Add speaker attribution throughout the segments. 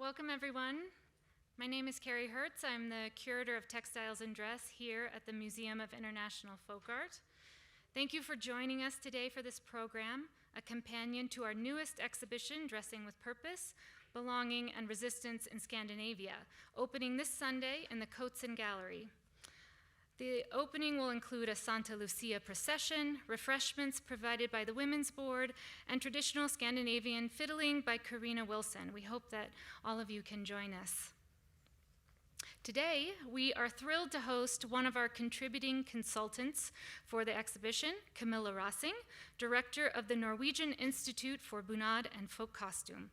Speaker 1: Welcome, everyone. My name is Carrie Hertz. I'm the Curator of Textiles and Dress here at the Museum of International Folk Art. Thank you for joining us today for this program, a companion to our newest exhibition, Dressing with Purpose, Belonging and Resistance in Scandinavia, opening this Sunday in the Coatsen Gallery. The opening will include a Santa Lucia procession, refreshments provided by the Women's Board, and traditional Scandinavian fiddling by Karina Wilson. We hope that all of you can join us. Today, we are thrilled to host one of our contributing consultants for the exhibition, Camilla Rossing, director of the Norwegian Institute for Bunad and Folk Costume.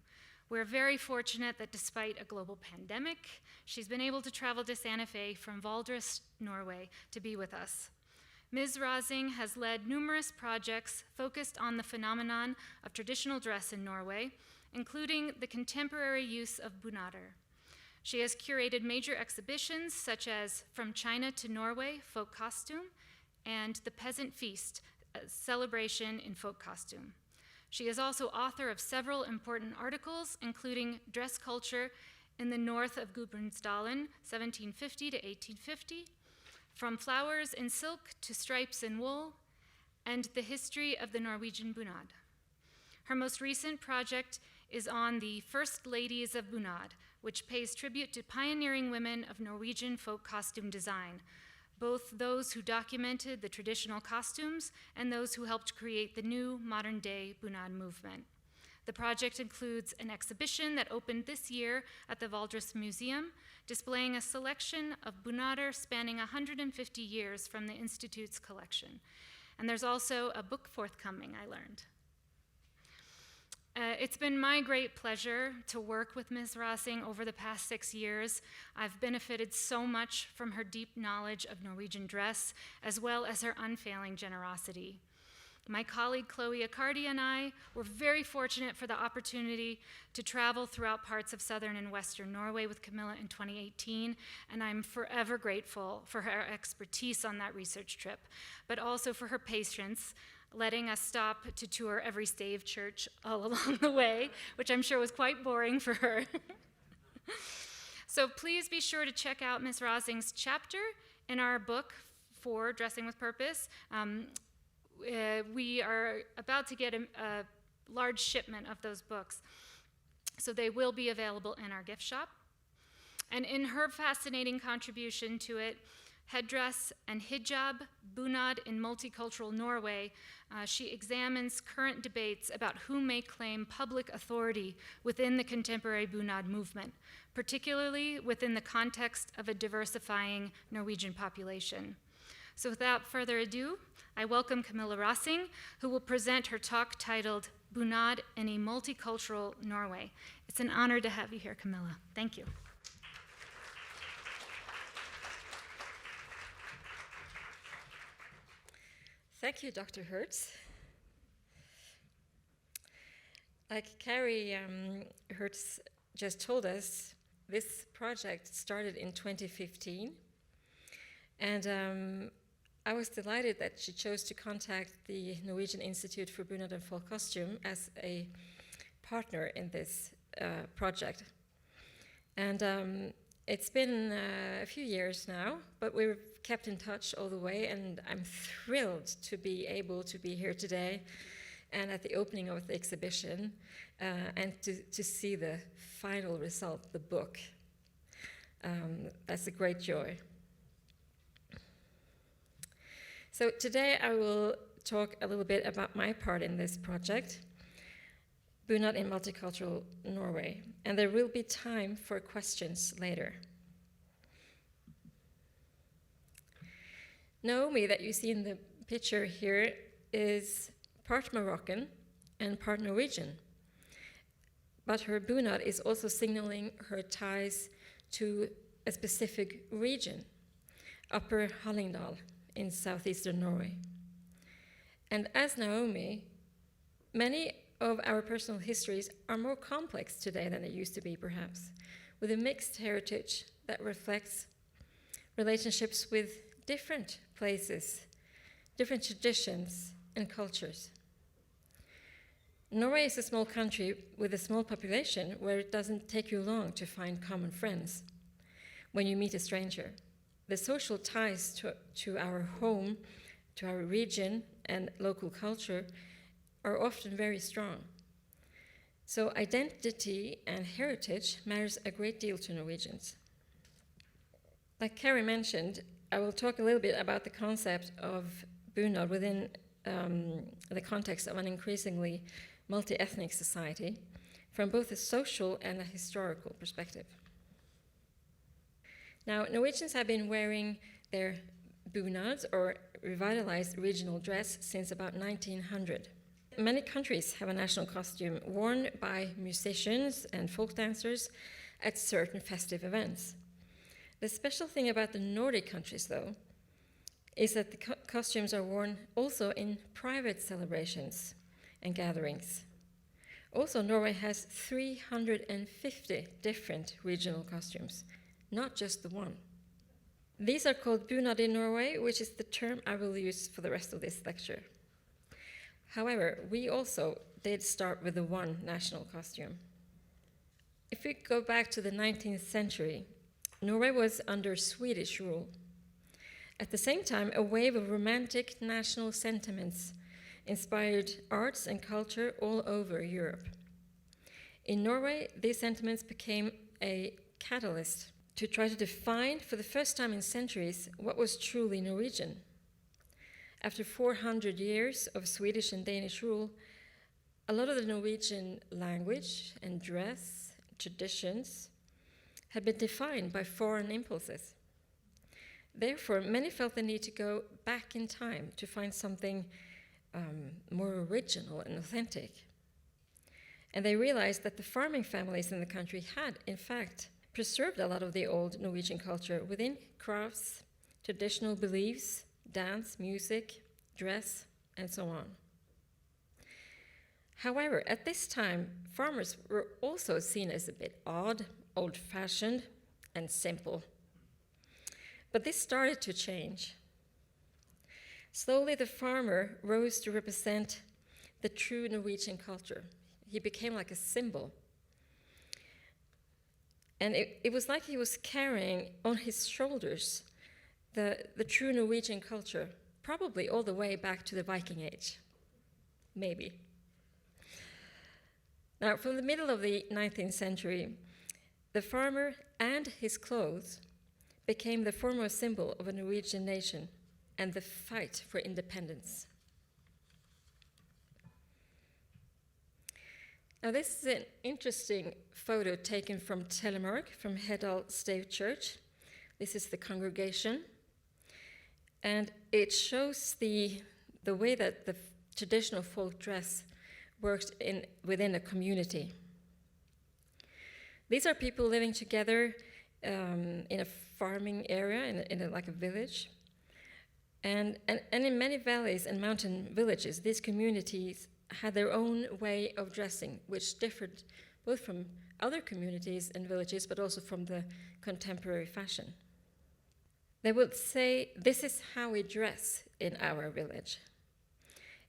Speaker 1: We're very fortunate that despite a global pandemic, she's been able to travel to Santa Fe from Valdres, Norway, to be with us. Ms. Rossing has led numerous projects focused on the phenomenon of traditional dress in Norway, including the contemporary use of bunader. She has curated major exhibitions such as From China to Norway, Folk Costume, and The Peasant Feast, a celebration in folk costume. She is also author of several important articles, including Dress Culture in the North of Gudbrandsdalen, 1750 to 1850, From Flowers in Silk to Stripes in Wool, and The History of the Norwegian Bunad. Her most recent project is on the First Ladies of Bunad, which pays tribute to pioneering women of Norwegian folk costume design, both those who documented the traditional costumes and those who helped create the new modern-day Bunad movement. The project includes an exhibition that opened this year at the Valdres Museum, displaying a selection of bunader spanning 150 years from the Institute's collection. And there's also a book forthcoming, I learned. It's been my great pleasure to work with Ms. Rossing over the past 6 years. I've benefited so much from her deep knowledge of Norwegian dress, as well as her unfailing generosity. My colleague Chloe Accardi and I were very fortunate for the opportunity to travel throughout parts of southern and western Norway with Camilla in 2018, and I'm forever grateful for her expertise on that research trip, but also for her patience, letting us stop to tour every stave church all along the way, which I'm sure was quite boring for her. So please be sure to check out Ms. Rossing's chapter in our book for Dressing with Purpose. We are about to get a large shipment of those books, so they will be available in our gift shop. And in her fascinating contribution to it, Headdress and Hijab, Bunad in Multicultural Norway, she examines current debates about who may claim public authority within the contemporary Bunad movement, particularly within the context of a diversifying Norwegian population. So without further ado, I welcome Camilla Rossing, who will present her talk titled Bunad in a Multicultural Norway. It's an honor to have you here, Camilla. Thank you.
Speaker 2: Thank you, Dr. Hertz. Like Carrie Hertz just told us, this project started in 2015, and I was delighted that she chose to contact the Norwegian Institute for Bunad and Folk Costume as a partner in this project. And it's been a few years now, but we've kept in touch all the way, and I'm thrilled to be able to be here today and at the opening of the exhibition and to see the final result, the book. That's a great joy. So today I will talk a little bit about my part in this project, Bunad in Multicultural Norway, and there will be time for questions later. Naomi, that you see in the picture here, is part Moroccan and part Norwegian, but her Bunad is also signaling her ties to a specific region, Upper Hallingdal in southeastern Norway. And as Naomi, many of our personal histories are more complex today than they used to be, perhaps, with a mixed heritage that reflects relationships with different places, different traditions and cultures. Norway is a small country with a small population where it doesn't take you long to find common friends when you meet a stranger. The social ties to our home, to our region and local culture are often very strong. So identity and heritage matters a great deal to Norwegians. Like Carrie mentioned, I will talk a little bit about the concept of bunad within the context of an increasingly multi-ethnic society from both a social and a historical perspective. Now, Norwegians have been wearing their bunads, or revitalized regional dress, since about 1900. Many countries have a national costume worn by musicians and folk dancers at certain festive events. The special thing about the Nordic countries, though, is that the costumes are worn also in private celebrations and gatherings. Also, Norway has 350 different regional costumes, not just the one. These are called bunad in Norway, which is the term I will use for the rest of this lecture. However, we also did start with the one national costume. If we go back to the 19th century, Norway was under Swedish rule. At the same time, a wave of romantic national sentiments inspired arts and culture all over Europe. In Norway, these sentiments became a catalyst to try to define, for the first time in centuries, what was truly Norwegian. After 400 years of Swedish and Danish rule, a lot of the Norwegian language and dress, traditions, had been defined by foreign impulses. Therefore, many felt the need to go back in time to find something more original and authentic. And they realized that the farming families in the country had, in fact, preserved a lot of the old Norwegian culture within crafts, traditional beliefs, dance, music, dress, and so on. However, at this time, farmers were also seen as a bit odd, old-fashioned, and simple. But this started to change. Slowly, the farmer rose to represent the true Norwegian culture. He became like a symbol. And it was like he was carrying on his shoulders the true Norwegian culture, probably all the way back to the Viking Age, maybe. Now, from the middle of the 19th century, the farmer and his clothes became the foremost symbol of a Norwegian nation and the fight for independence. Now, this is an interesting photo taken from Telemark, from Heddal Stave Church. This is the congregation. And it shows the way that the traditional folk dress worked within a community. These are people living together in a farming area, like a village. And in many valleys and mountain villages, these communities had their own way of dressing, which differed both from other communities and villages, but also from the contemporary fashion. They would say, "This is how we dress in our village."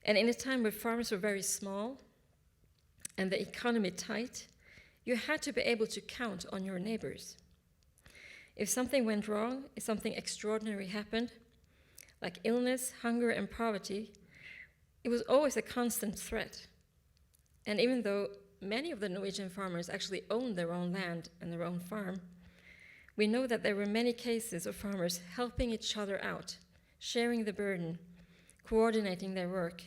Speaker 2: And in a time where farms were very small and the economy tight, you had to be able to count on your neighbors. If something went wrong, if something extraordinary happened, like illness, hunger, and poverty, it was always a constant threat. And even though many of the Norwegian farmers actually owned their own land and their own farm, we know that there were many cases of farmers helping each other out, sharing the burden, coordinating their work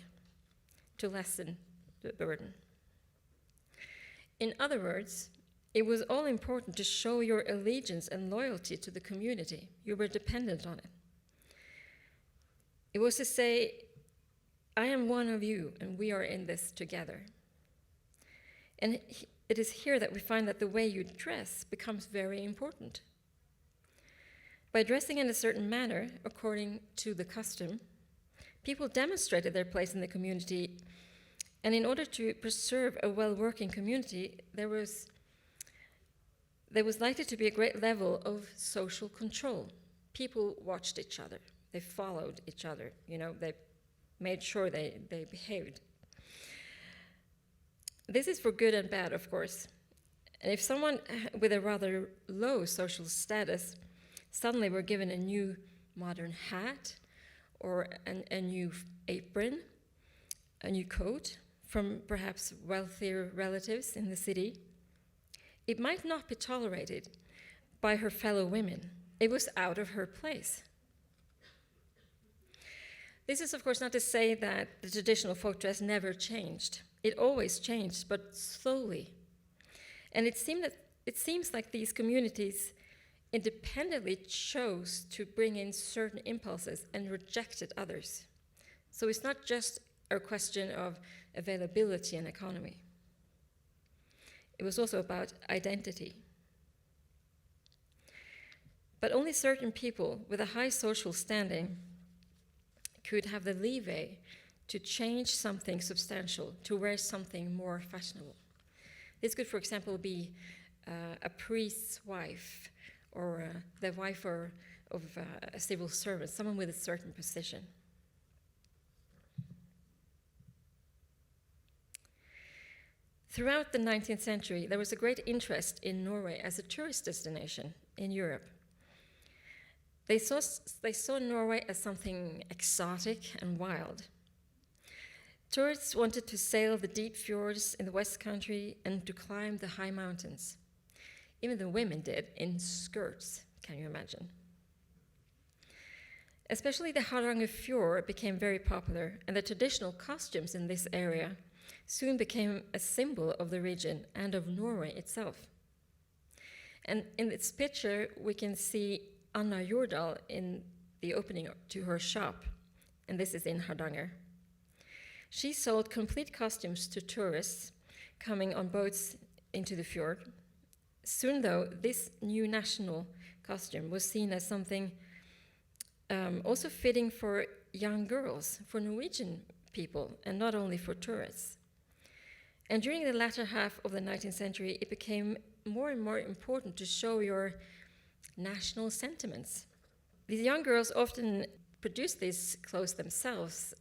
Speaker 2: to lessen the burden. In other words, it was all important to show your allegiance and loyalty to the community. You were dependent on it. It was to say, "I am one of you, and we are in this together." And it is here that we find that the way you dress becomes very important. By dressing in a certain manner, according to the custom, people demonstrated their place in the community. And in order to preserve a well-working community, there was likely to be a great level of social control. People watched each other. They followed each other. They made sure they behaved. This is for good and bad, of course. And if someone with a rather low social status suddenly were given a new modern hat or a new apron, a new coat from perhaps wealthier relatives in the city, it might not be tolerated by her fellow women. It was out of her place. This is, of course, not to say that the traditional folk dress never changed. It always changed, but slowly. And it seems like these communities independently chose to bring in certain impulses and rejected others. So it's not just a question of availability and economy. It was also about identity. But only certain people with a high social standing could have the leeway to change something substantial, to wear something more fashionable. This could, for example, be a priest's wife or the wife of a civil servant, someone with a certain position. Throughout the 19th century, there was a great interest in Norway as a tourist destination in Europe. They saw Norway as something exotic and wild. Tourists wanted to sail the deep fjords in the West Country and to climb the high mountains. Even the women did, in skirts, can you imagine? Especially the Hardanger Fjord became very popular, and the traditional costumes in this area soon became a symbol of the region and of Norway itself. And in this picture, we can see Anna Jordal in the opening to her shop, and this is in Hardanger. She sold complete costumes to tourists coming on boats into the fjord. Soon, though, this new national costume was seen as something also fitting for young girls, for Norwegian people, and not only for tourists. And during the latter half of the 19th century, it became more and more important to show your national sentiments. These young girls often produced these clothes themselves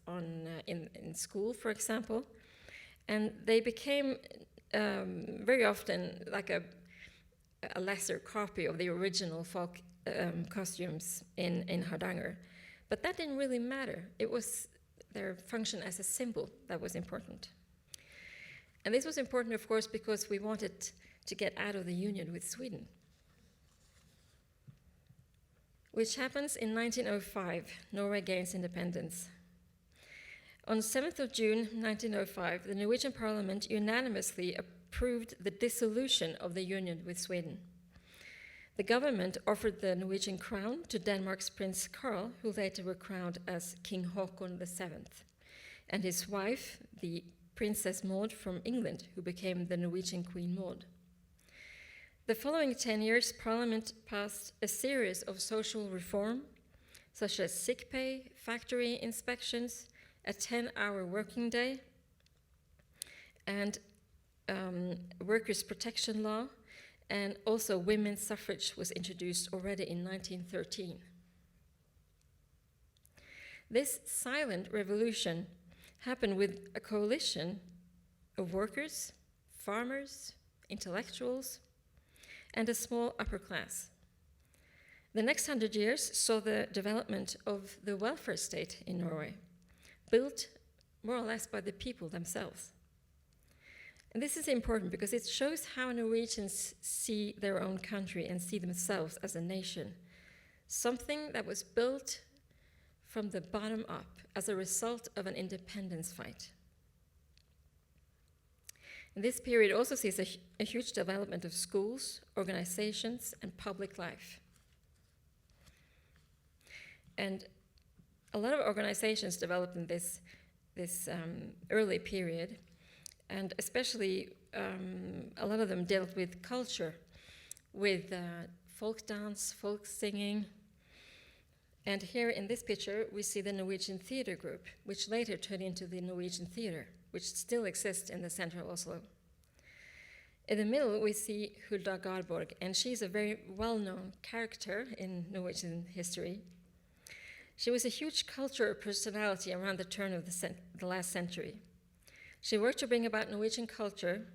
Speaker 2: in school, for example, and they became very often like a lesser copy of the original folk costumes in Hardanger. But that didn't really matter. It was their function as a symbol that was important. And this was important, of course, because we wanted to get out of the union with Sweden, which happens in 1905. Norway gains independence. On 7th of June 1905, the Norwegian Parliament unanimously approved the dissolution of the union with Sweden. The government offered the Norwegian crown to Denmark's Prince Karl, who later were crowned as King Haakon VII, and his wife, the Princess Maud from England, who became the Norwegian Queen Maud. The following 10 years, Parliament passed a series of social reform, such as sick pay, factory inspections, a 10-hour working day, and workers' protection law, and also women's suffrage was introduced already in 1913. This silent revolution happened with a coalition of workers, farmers, intellectuals, and a small upper class. The next 100 years saw the development of the welfare state in Norway, built more or less by the people themselves. And this is important because it shows how Norwegians see their own country and see themselves as a nation, something that was built from the bottom up as a result of an independence fight. And this period also sees a huge development of schools, organizations, and public life. And a lot of organizations developed in this early period, and especially a lot of them dealt with culture, with folk dance, folk singing. And here in this picture, we see the Norwegian Theatre Group, which later turned into the Norwegian Theatre, which still exists in the center of Oslo. In the middle, we see Hulda Garborg, and she's a very well-known character in Norwegian history. She was a huge cultural personality around the turn of the last century. She worked to bring about Norwegian culture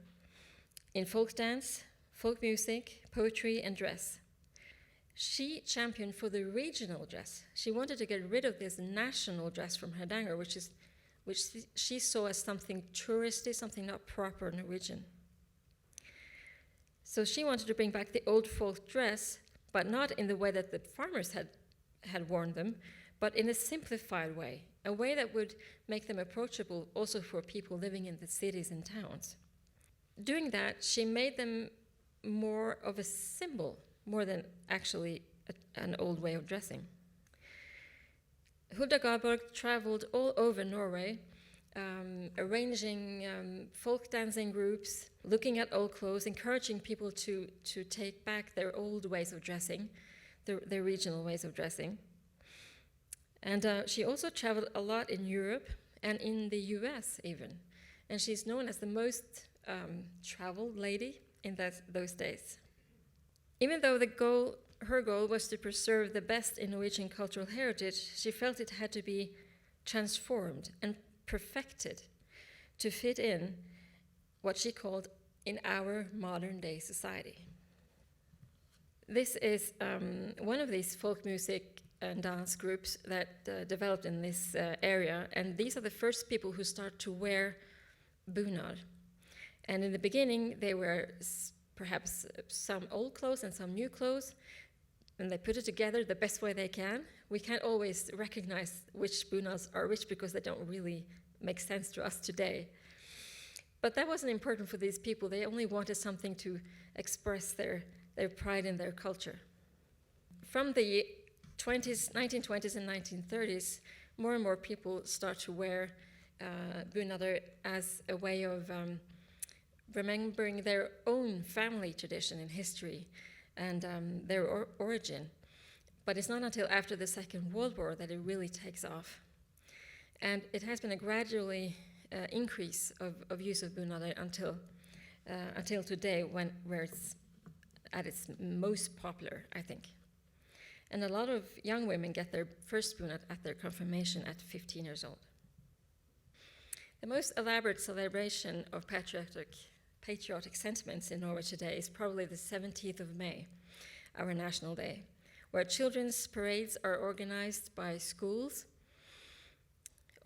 Speaker 2: in folk dance, folk music, poetry, and dress. She championed for the regional dress. She wanted to get rid of this national dress from Hardanger, which she saw as something touristy, something not proper Norwegian. So she wanted to bring back the old folk dress, but not in the way that the farmers had worn them, but in a simplified way, a way that would make them approachable also for people living in the cities and towns. Doing that, she made them more of a symbol, more than actually an old way of dressing. Hulda Garborg traveled all over Norway, arranging folk dancing groups, looking at old clothes, encouraging people to take back their old ways of dressing, their regional ways of dressing. And she also traveled a lot in Europe and in the US even. And she's known as the most traveled lady in those days. Even though her goal was to preserve the best in Norwegian cultural heritage, she felt it had to be transformed and perfected to fit in what she called in our modern day society. This is one of these folk music and dance groups that developed in this area, and these are the first people who start to wear bunad. And in the beginning, they wear perhaps some old clothes and some new clothes, and they put it together the best way they can. We can't always recognize which bunads are which because they don't really make sense to us today. But that wasn't important for these people. They only wanted something to express their pride in their culture. From the 1920s and 1930s, more and more people start to wear bunad as a way of remembering their own family tradition and history and their origin. But it's not until after the Second World War that it really takes off. And it has been a gradually increase of use of bunad until today, where it's at its most popular, I think. And a lot of young women get their first bunad at their confirmation at 15 years old. The most elaborate celebration of patriotic sentiments in Norway today is probably the 17th of May, our national day, where children's parades are organized by schools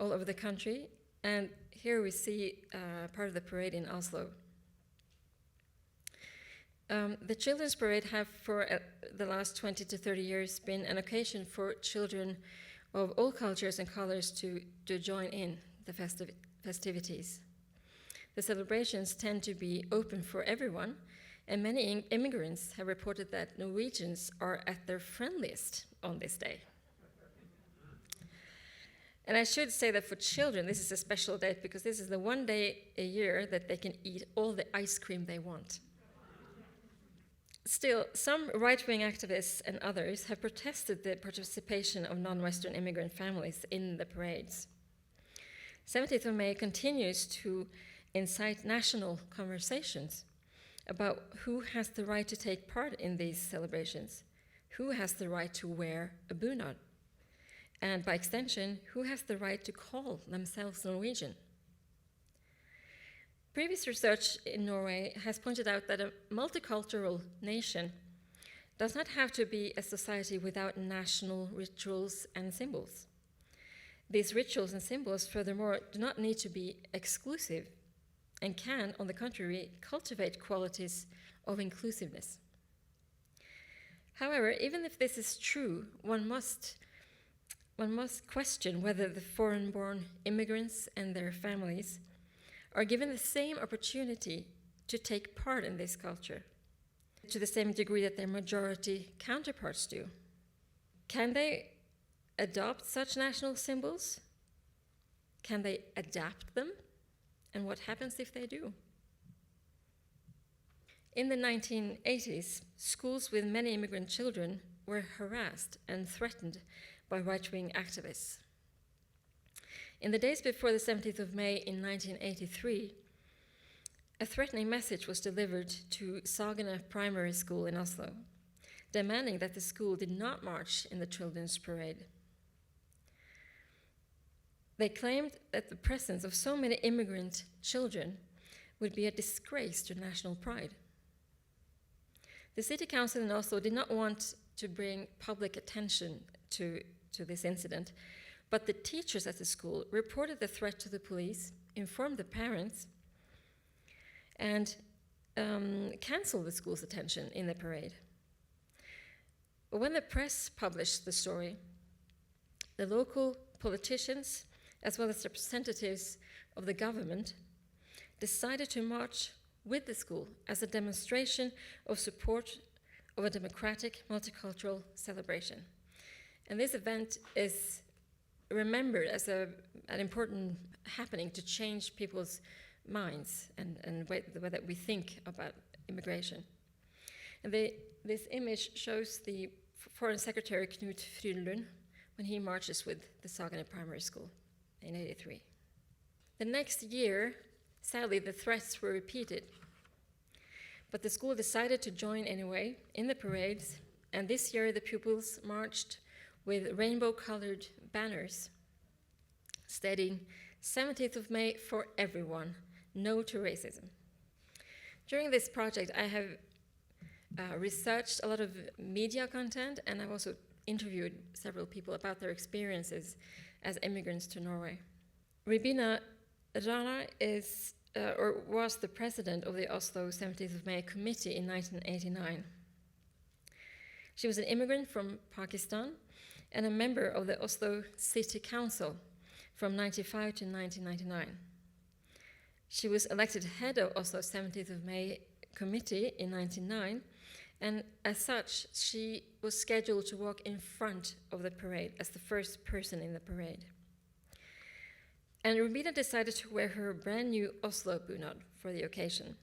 Speaker 2: all over the country. And here we see part of the parade in Oslo. The children's parade have for the last 20 to 30 years been an occasion for children of all cultures and colors to join in the festivities. The celebrations tend to be open for everyone, and many immigrants have reported that Norwegians are at their friendliest on this day. And I should say that for children, this is a special day because this is the one day a year that they can eat all the ice cream they want. Still, some right-wing activists and others have protested the participation of non-Western immigrant families in the parades. 17th of May continues to incite national conversations about who has the right to take part in these celebrations, who has the right to wear a bunad, and by extension, who has the right to call themselves Norwegian. Previous research in Norway has pointed out that a multicultural nation does not have to be a society without national rituals and symbols. These rituals and symbols, furthermore, do not need to be exclusive and can, on the contrary, cultivate qualities of inclusiveness. However, even if this is true, one must question whether the foreign-born immigrants and their families are given the same opportunity to take part in this culture, to the same degree that their majority counterparts do. Can they adopt such national symbols? Can they adapt them? And what happens if they do? In the 1980s, schools with many immigrant children were harassed and threatened by right-wing activists. In the days before the 17th of May in 1983, a threatening message was delivered to Sagene Primary School in Oslo, demanding that the school did not march in the children's parade. They claimed that the presence of so many immigrant children would be a disgrace to national pride. The city council in Oslo did not want to bring public attention to this incident, but the teachers at the school reported the threat to the police, informed the parents, and canceled the school's attention in the parade. But when the press published the story, the local politicians, as well as representatives of the government, decided to march with the school as a demonstration of support of a democratic, multicultural celebration. And this event is remembered as an important happening to change people's minds and the way that we think about immigration. And this image shows the Foreign Secretary Knut Frydenlund when he marches with the Sagene Primary School in '83. The next year, sadly, the threats were repeated, but the school decided to join anyway in the parades, and this year the pupils marched with rainbow-colored banners stating 17th of May for everyone, no to racism. During this project, I have researched a lot of media content, and I've also interviewed several people about their experiences as immigrants to Norway. Ribina Rana was the president of the Oslo 17th of May committee in 1989. She was an immigrant from Pakistan and a member of the Oslo City Council from 1995 to 1999. She was elected head of Oslo 17th of May committee in 1999, and as such, she was scheduled to walk in front of the parade as the first person in the parade. And Rubina decided to wear her brand new Oslo bunad for the occasion.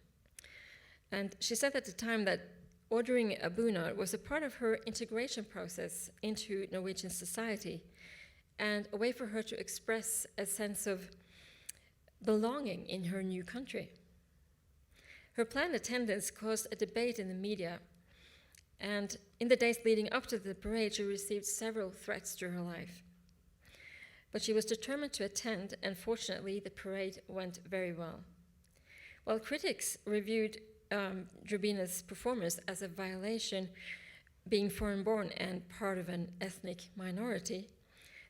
Speaker 2: And she said at the time that ordering a bunad was a part of her integration process into Norwegian society and a way for her to express a sense of belonging in her new country. Her planned attendance caused a debate in the media, and in the days leading up to the parade, she received several threats through her life. But she was determined to attend, and fortunately, the parade went very well. While critics reviewed Rubina's performance as a violation, being foreign-born and part of an ethnic minority,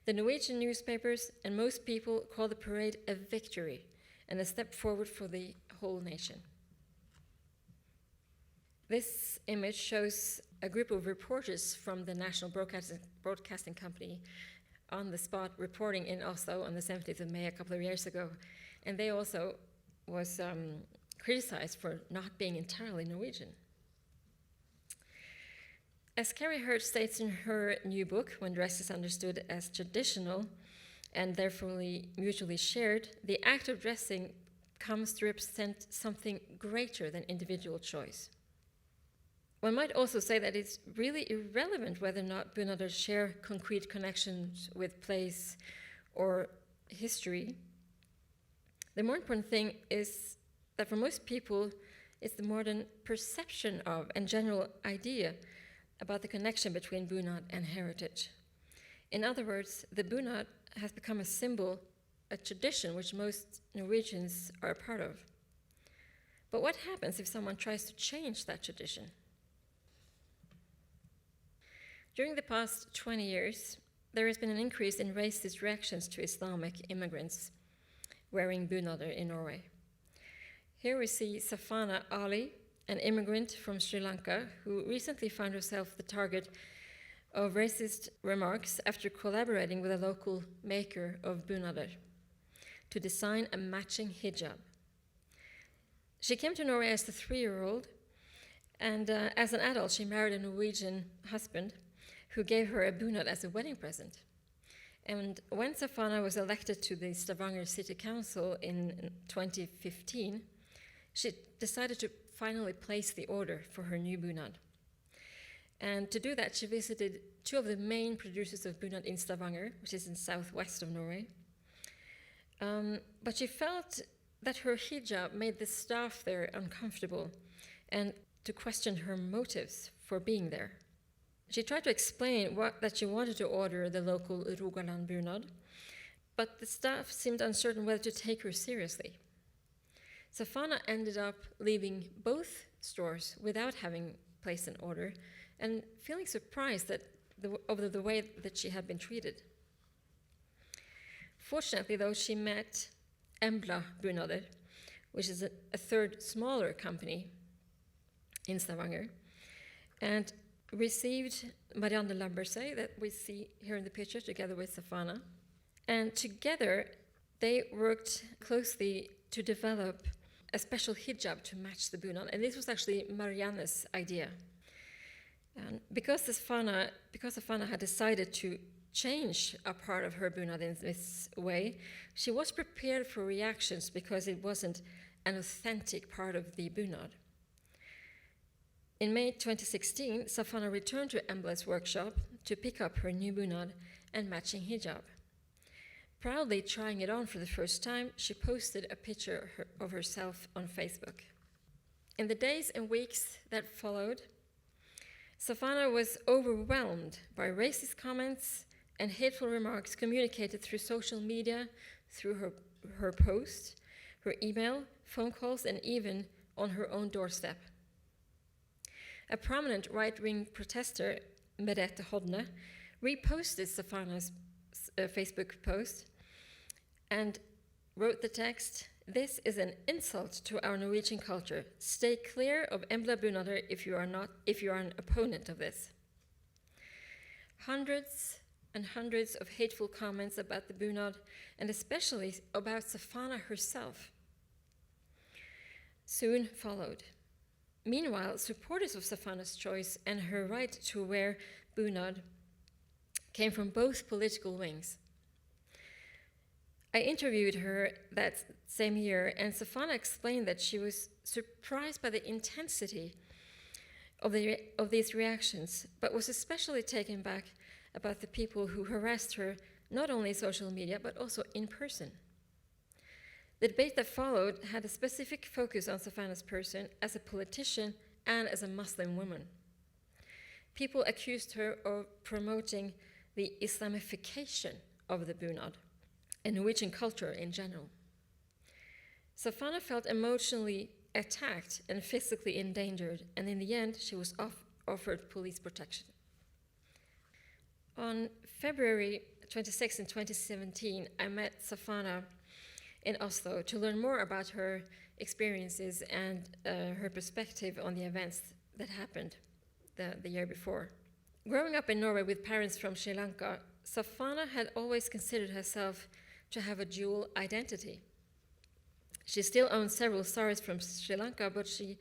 Speaker 2: the Norwegian newspapers and most people call the parade a victory and a step forward for the whole nation. This image shows a group of reporters from the National Broadcasting Company on the spot reporting in Oslo on the 17th of May a couple of years ago. And they also was criticized for not being entirely Norwegian. As Carrie Hurt states in her new book, When Dress is Understood as Traditional and Therefore Mutually Shared, the act of dressing comes to represent something greater than individual choice. One might also say that it's really irrelevant whether or not bunaders share concrete connections with place or history. The more important thing is that for most people, it's the modern perception of and general idea about the connection between bunad and heritage. In other words, the bunad has become a symbol, a tradition which most Norwegians are a part of. But what happens if someone tries to change that tradition? During the past 20 years, there has been an increase in racist reactions to Islamic immigrants wearing bunader in Norway. Here we see Safana Ali, an immigrant from Sri Lanka who recently found herself the target of racist remarks after collaborating with a local maker of bunader to design a matching hijab. She came to Norway as a 3-year-old, and as an adult she married a Norwegian husband who gave her a bunad as a wedding present. And when Safana was elected to the Stavanger City Council in 2015, she decided to finally place the order for her new bunad. And to do that, she visited 2 of the main producers of bunad in Stavanger, which is in southwest of Norway. But she felt that her hijab made the staff there uncomfortable and to question her motives for being there. She tried to explain that she wanted to order the local Rogaland bunad, but the staff seemed uncertain whether to take her seriously. Safana ended up leaving both stores without having placed an order and feeling surprised over the way that she had been treated. Fortunately, though, she met Embla Bunader, which is a third smaller company in Stavanger, and received Marianne Lambertsøy that we see here in the picture together with Safana. And together they worked closely to develop a special hijab to match the bunad. And this was actually Marianne's idea. And because Safana had decided to change a part of her bunad in this way, she was prepared for reactions because it wasn't an authentic part of the bunad. In May 2016, Safana returned to Embla's workshop to pick up her new bunad and matching hijab. Proudly trying it on for the first time, she posted a picture of herself on Facebook. In the days and weeks that followed, Safana was overwhelmed by racist comments and hateful remarks communicated through social media, through her posts, her email, phone calls, and even on her own doorstep. A prominent right-wing protester, Merete Hodne, reposted Safana's Facebook post and wrote the text, "This is an insult to our Norwegian culture. Stay clear of Embla Bunader if you are an opponent of this." Hundreds and hundreds of hateful comments about the bunad, and especially about Safana herself, soon followed. Meanwhile, supporters of Safana's choice and her right to wear bunad came from both political wings. I interviewed her that same year, and Safana explained that she was surprised by the intensity of these reactions, but was especially taken back about the people who harassed her, not only social media, but also in person. The debate that followed had a specific focus on Safana's person as a politician and as a Muslim woman. People accused her of promoting the Islamification of the bunad and Norwegian culture in general. Safana felt emotionally attacked and physically endangered, and in the end, she was offered police protection. On February 26, 2017, I met Safana in Oslo to learn more about her experiences and her perspective on the events that happened the year before. Growing up in Norway with parents from Sri Lanka, Safana had always considered herself to have a dual identity. She still owns several saris from Sri Lanka, but she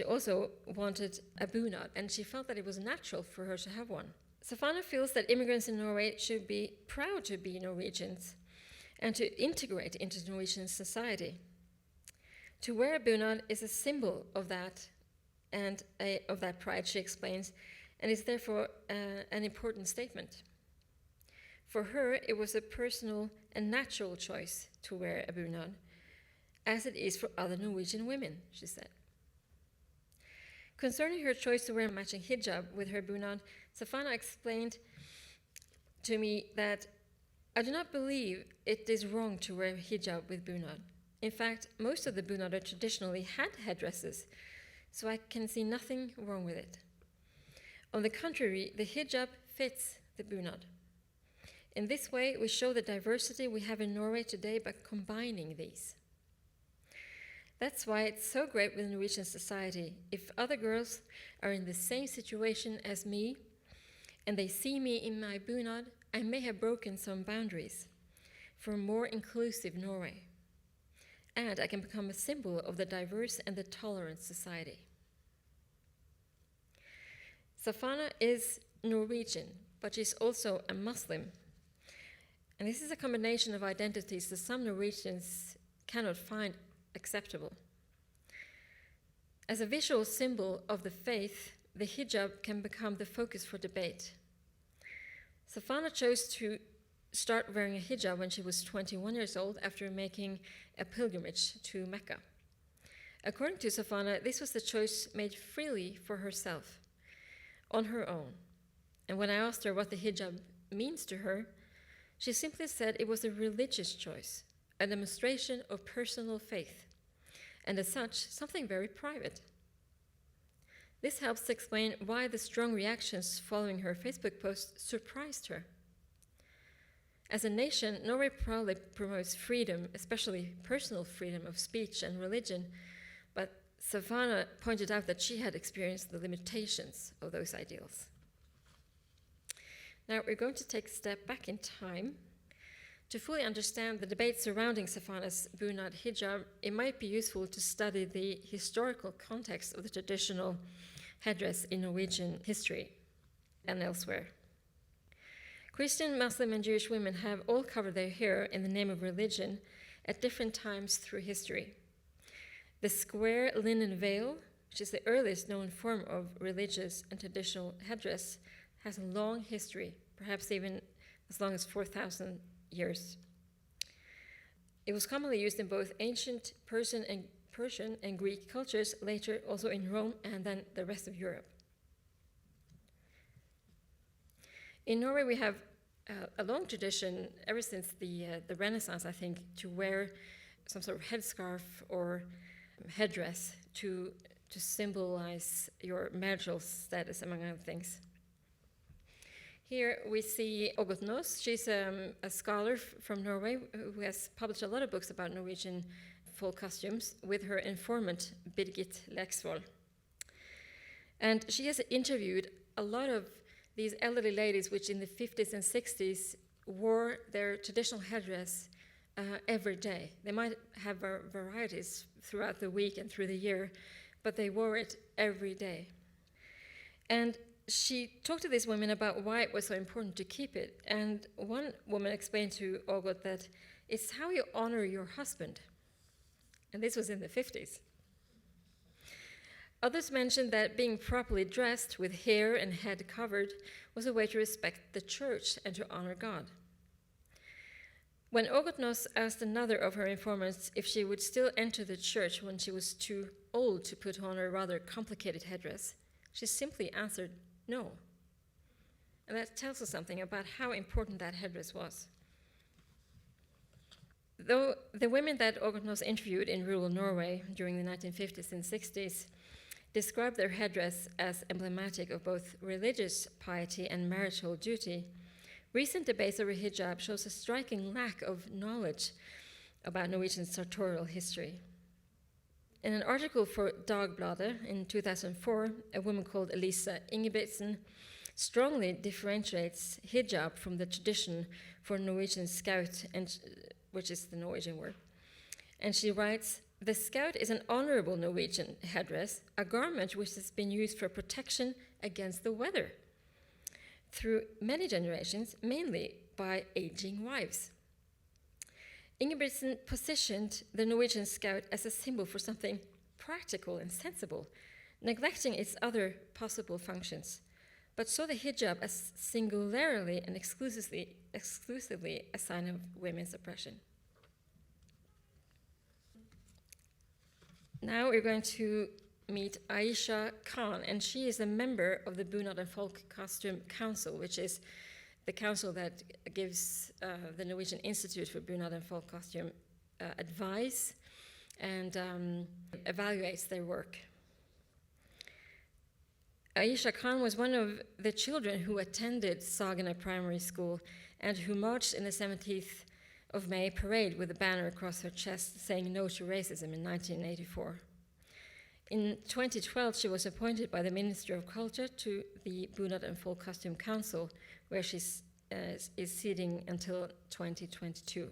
Speaker 2: also wanted a bunad, and she felt that it was natural for her to have one. Safana feels that immigrants in Norway should be proud to be Norwegians and to integrate into Norwegian society. To wear a bunad is a symbol of that and of that pride, she explains, and is therefore an important statement. For her, it was a personal and natural choice to wear a bunad, as it is for other Norwegian women, she said. Concerning her choice to wear a matching hijab with her bunad, Safana explained to me that I do not believe it is wrong to wear hijab with bunad. In fact, most of the bunader traditionally had headdresses, so I can see nothing wrong with it. On the contrary, the hijab fits the bunad. In this way, we show the diversity we have in Norway today by combining these. That's why it's so great with Norwegian society. If other girls are in the same situation as me, and they see me in my bunad, I may have broken some boundaries for a more inclusive Norway. And I can become a symbol of the diverse and the tolerant society. Safana is Norwegian, but she's also a Muslim. And this is a combination of identities that some Norwegians cannot find acceptable. As a visual symbol of the faith, the hijab can become the focus for debate. Safana chose to start wearing a hijab when she was 21 years old after making a pilgrimage to Mecca. According to Safana, this was the choice made freely for herself, on her own. And when I asked her what the hijab means to her, She simply said it was a religious choice, a demonstration of personal faith, and as such, something very private. This helps to explain why the strong reactions following her Facebook post surprised her. As a nation, Norway proudly promotes freedom, especially personal freedom of speech and religion, but Safana pointed out that she had experienced the limitations of those ideals. Now we're going to take a step back in time. To fully understand the debate surrounding Safana's Bunad hijab, it might be useful to study the historical context of the traditional headdress in Norwegian history and elsewhere. Christian, Muslim, and Jewish women have all covered their hair in the name of religion at different times through history. The square linen veil, which is the earliest known form of religious and traditional headdress, has a long history, perhaps even as long as 4,000 years. It was commonly used in both ancient Persian and Greek cultures, later also in Rome and then the rest of Europe. In Norway, we have a long tradition, ever since the Renaissance, I think, to wear some sort of headscarf or headdress to symbolize your marital status, among other things. Here we see Ågot Nos. She's a scholar from Norway who has published a lot of books about Norwegian folk costumes with her informant, Birgit Leksvold. And she has interviewed a lot of these elderly ladies, which in the 50s and 60s wore their traditional headdress every day. They might have varieties throughout the week and through the year, but they wore it every day. And she talked to these women about why it was so important to keep it. And one woman explained to Ågot that it's how you honor your husband. And this was in the 50s. Others mentioned that being properly dressed with hair and head covered was a way to respect the church and to honor God. When Ågot Nos asked another of her informants if she would still enter the church when she was too old to put on a rather complicated headdress, she simply answered no. And that tells us something about how important that headdress was. Though the women that Ågot Nos interviewed in rural Norway during the 1950s and 60s described their headdress as emblematic of both religious piety and marital duty, recent debates over hijab shows a striking lack of knowledge about Norwegian sartorial history. In an article for Dagbladet in 2004, a woman called Elisa Ingebrigtsen strongly differentiates hijab from the tradition for Norwegian scout, which is the Norwegian word. And she writes, "The scout is an honorable Norwegian headdress, a garment which has been used for protection against the weather through many generations, mainly by aging wives." Ingebrigtsen positioned the Norwegian scout as a symbol for something practical and sensible, neglecting its other possible functions, but saw the hijab as singularly and exclusively a sign of women's oppression. Now we're going to meet Aisha Khan, and she is a member of the Bunad and Folk Costume Council, which is the council that gives the Norwegian Institute for Bunad and Folk Costume advice and evaluates their work. Aisha Khan was one of the children who attended Sagene Primary School and who marched in the 17th of May parade with a banner across her chest saying no to racism in 1984. In 2012, she was appointed by the Ministry of Culture to the Bunad and Folk Costume Council, where she is sitting until 2022.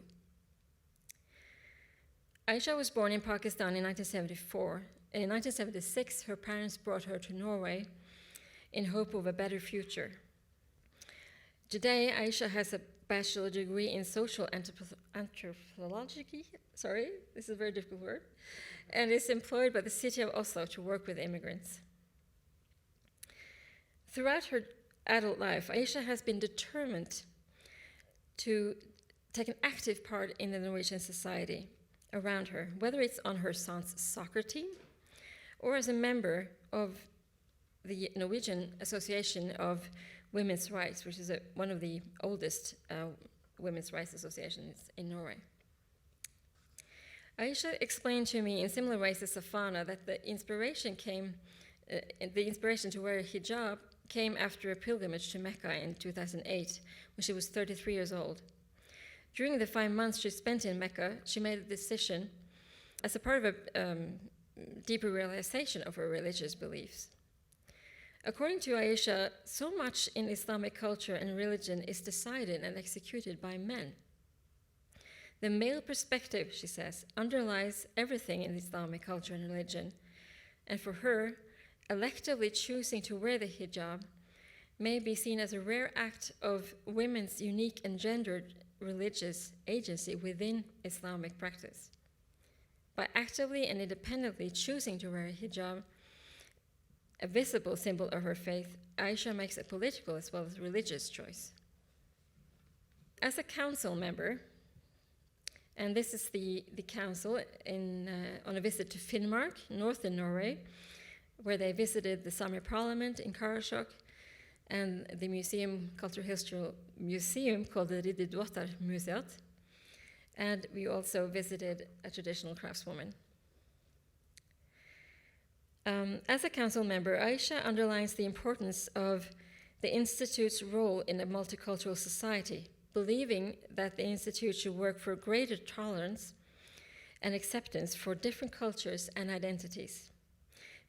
Speaker 2: Aisha was born in Pakistan in 1974. In 1976, her parents brought her to Norway in hope of a better future. Today, Aisha has a bachelor degree in social anthropology, this is a very difficult word, and is employed by the city of Oslo to work with immigrants. Throughout her adult life, Aisha has been determined to take an active part in the Norwegian society around her, whether it's on her son's soccer team or as a member of the Norwegian Association of Women's Rights, which is one of the oldest women's rights associations in Norway. Aisha explained to me in similar ways to Safana that the inspiration to wear a hijab came after a pilgrimage to Mecca in 2008, when she was 33 years old. During the 5 months she spent in Mecca, she made a decision as a part of a deeper realization of her religious beliefs. According to Aisha, so much in Islamic culture and religion is decided and executed by men. The male perspective, she says, underlies everything in Islamic culture and religion, and for her, electively choosing to wear the hijab may be seen as a rare act of women's unique and gendered religious agency within Islamic practice. By actively and independently choosing to wear a hijab, a visible symbol of her faith, Aisha makes a political as well as religious choice. As a council member, and this is the council on a visit to Finnmark, northern Norway, where they visited the summer parliament in Karasjok and the cultural historical museum called the Ridderduottar-museet. And we also visited a traditional craftswoman. As a council member, Aisha underlines the importance of the Institute's role in a multicultural society, believing that the Institute should work for greater tolerance and acceptance for different cultures and identities.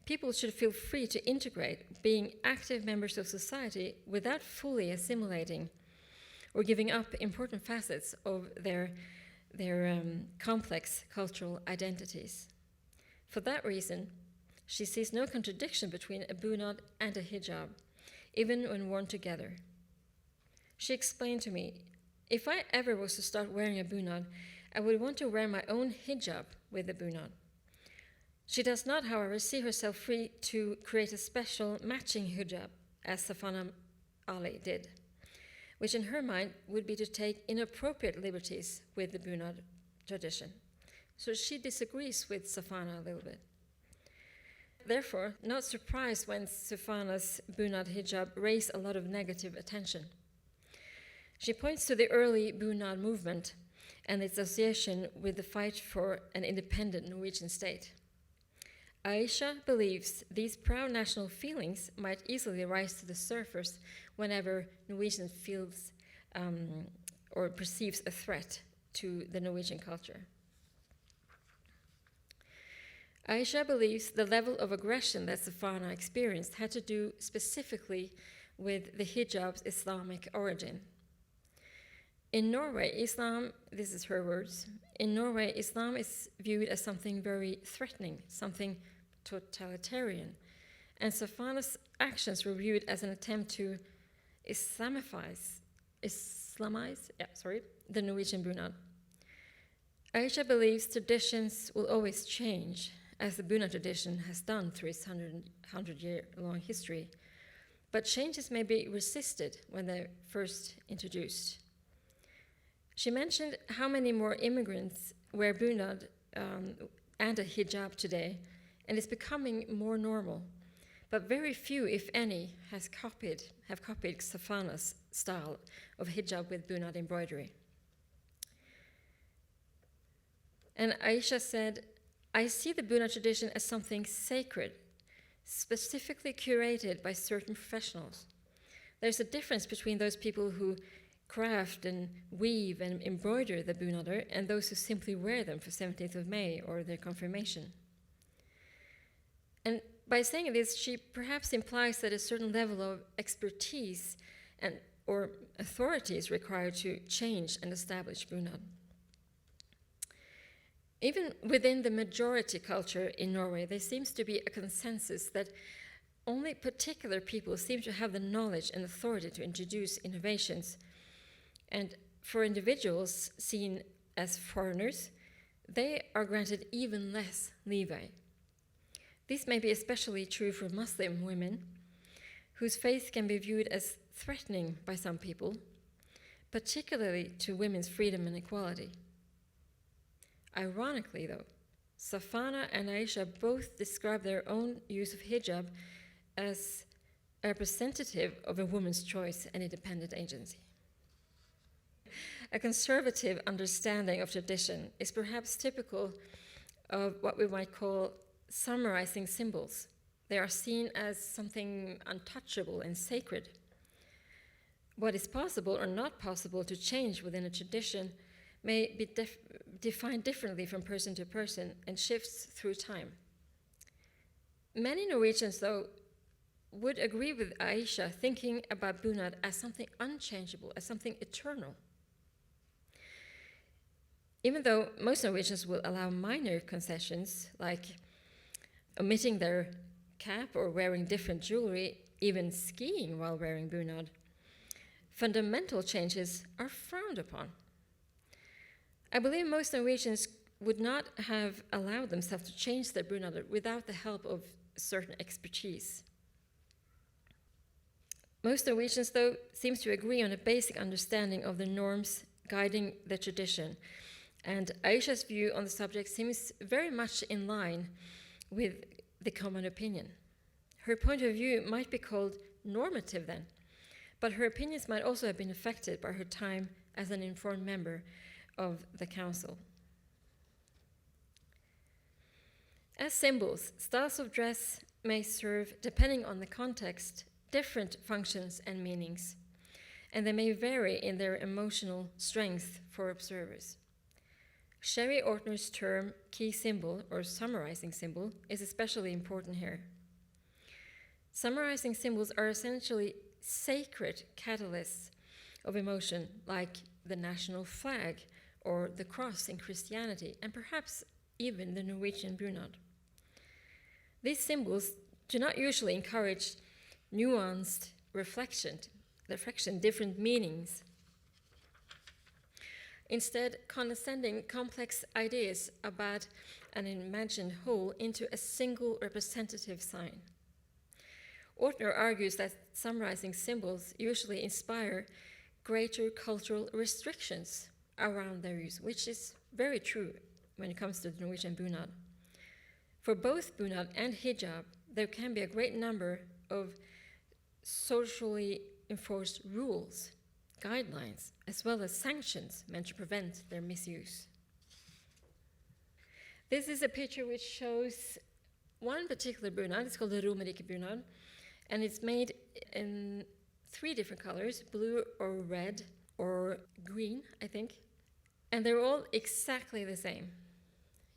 Speaker 2: People should feel free to integrate, being active members of society without fully assimilating or giving up important facets of their complex cultural identities. For that reason, she sees no contradiction between a bunad and a hijab, even when worn together. She explained to me, if I ever was to start wearing a bunad, I would want to wear my own hijab with the bunad. She does not, however, see herself free to create a special matching hijab, as Safana Ali did, which in her mind would be to take inappropriate liberties with the bunad tradition. So she disagrees with Safana a little bit. Therefore, not surprised when Safana's bunad hijab raised a lot of negative attention. She points to the early bunad movement and its association with the fight for an independent Norwegian state. Aisha believes these proud national feelings might easily rise to the surface whenever Norwegian feels or perceives a threat to the Norwegian culture. Aisha believes the level of aggression that Safana experienced had to do specifically with the hijab's Islamic origin. In Norway, Islam, this is her words, in Norway, Islam is viewed as something very threatening, something totalitarian, and Safana's actions were viewed as an attempt to Islamize the Norwegian bunad. Aisha believes traditions will always change, as the bunad tradition has done through its 100-year-long history, but changes may be resisted when they're first introduced. She mentioned how many more immigrants wear bunad and a hijab today, and it's becoming more normal. But very few, if any, have copied Safana's style of hijab with bunad embroidery. And Aisha said, I see the bunad tradition as something sacred, specifically curated by certain professionals. There's a difference between those people who craft and weave and embroider the bunadr and those who simply wear them for 17th of May or their confirmation. And by saying this, she perhaps implies that a certain level of expertise or authority is required to change and establish bunad. Even within the majority culture in Norway, there seems to be a consensus that only particular people seem to have the knowledge and authority to introduce innovations. And for individuals seen as foreigners, they are granted even less leeway. This may be especially true for Muslim women, whose faith can be viewed as threatening by some people, particularly to women's freedom and equality. Ironically, though, Safana and Aisha both describe their own use of hijab as a representative of a woman's choice and independent agency. A conservative understanding of tradition is perhaps typical of what we might call summarizing symbols. They are seen as something untouchable and sacred. What is possible or not possible to change within a tradition may be defined differently from person to person and shifts through time. Many Norwegians, though, would agree with Aisha, thinking about bunad as something unchangeable, as something eternal. Even though most Norwegians will allow minor concessions, like omitting their cap or wearing different jewelry, even skiing while wearing bunad, fundamental changes are frowned upon. I believe most Norwegians would not have allowed themselves to change their bunad without the help of certain expertise. Most Norwegians, though, seem to agree on a basic understanding of the norms guiding the tradition, and Aisha's view on the subject seems very much in line with the common opinion. Her point of view might be called normative then, but her opinions might also have been affected by her time as an informed member of the council. As symbols, styles of dress may serve, depending on the context, different functions and meanings, and they may vary in their emotional strength for observers. Sherry Ortner's term key symbol or summarizing symbol is especially important here. Summarizing symbols are essentially sacred catalysts of emotion, like the national flag or the cross in Christianity, and perhaps even the Norwegian bunad. These symbols do not usually encourage nuanced reflection, different meanings. Instead, condescending complex ideas about an imagined whole into a single representative sign. Ortner argues that summarizing symbols usually inspire greater cultural restrictions around their use, which is very true when it comes to the Norwegian bunad. For both bunad and hijab, there can be a great number of socially enforced rules, guidelines, as well as sanctions meant to prevent their misuse. This is a picture which shows one particular bunad. It's called the Romerike bunad, and it's made in 3 different colors, blue or red or green, I think. And they're all exactly the same.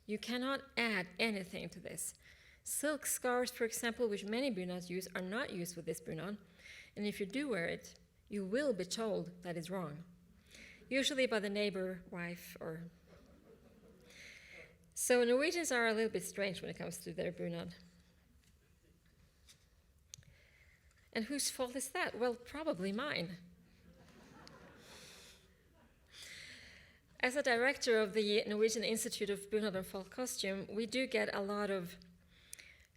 Speaker 2: You cannot add anything to this. Silk scarves, for example, which many bunads use, are not used with this bunad. And if you do wear it, you will be told that it's wrong, usually by the neighbor, wife, or... So Norwegians are a little bit strange when it comes to their bunad. And whose fault is that? Well, probably mine. As a director of the Norwegian Institute of Bunad and Folk Costume, we do get a lot of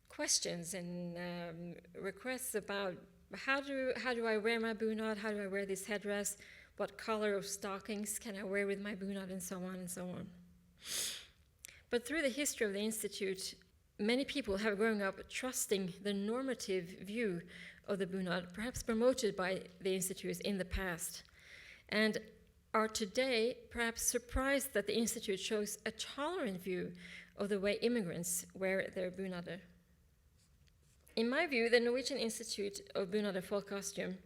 Speaker 2: questions and requests about how do I wear my bunad, how do I wear this headdress, what color of stockings can I wear with my bunad, and so on and so on. But through the history of the Institute, many people have grown up trusting the normative view of the bunad, perhaps promoted by the Institute in the past, and are today perhaps surprised that the Institute shows a tolerant view of the way immigrants wear their bunad. In my view, the Norwegian Institute of Bunad and Folk Costume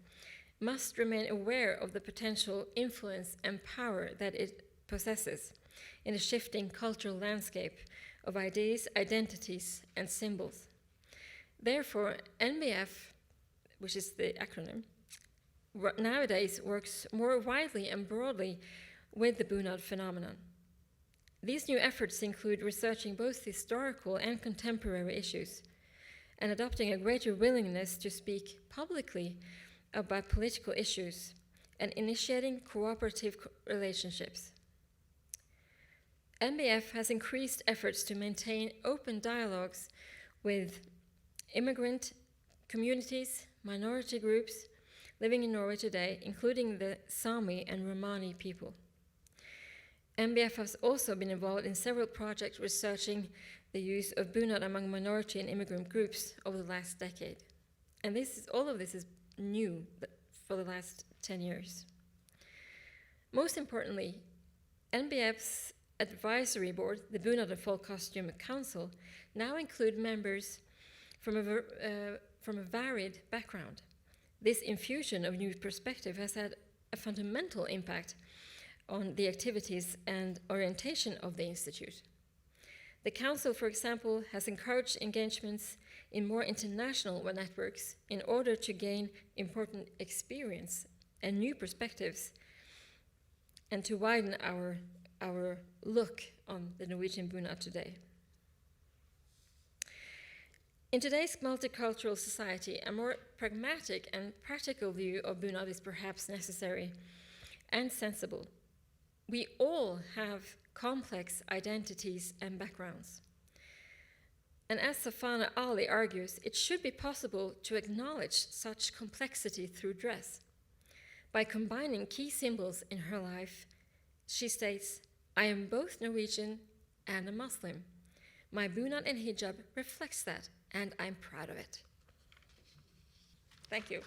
Speaker 2: must remain aware of the potential influence and power that it possesses in a shifting cultural landscape of ideas, identities, and symbols. Therefore, NBF, which is the acronym, nowadays works more widely and broadly with the bunad phenomenon. These new efforts include researching both historical and contemporary issues, and adopting a greater willingness to speak publicly about political issues, and initiating cooperative relationships. NBF has increased efforts to maintain open dialogues with immigrant communities, minority groups living in Norway today, including the Sami and Romani people. NBF has also been involved in several projects researching the use of bunad among minority and immigrant groups over the last decade. And all of this is new for the last 10 years. Most importantly, NBF's advisory board, the Bunad and Folk Costume Council, now include members from a varied background. This infusion of new perspective has had a fundamental impact on the activities and orientation of the Institute. The Council, for example, has encouraged engagements in more international networks in order to gain important experience and new perspectives and to widen our look on the Norwegian Bunad today. In today's multicultural society, a more pragmatic and practical view of Bunad is perhaps necessary and sensible. We all have complex identities and backgrounds. And as Safana Ali argues, it should be possible to acknowledge such complexity through dress. By combining key symbols in her life, she states, "I am both Norwegian and a Muslim. My bunad and hijab reflects that, and I'm proud of it." Thank you.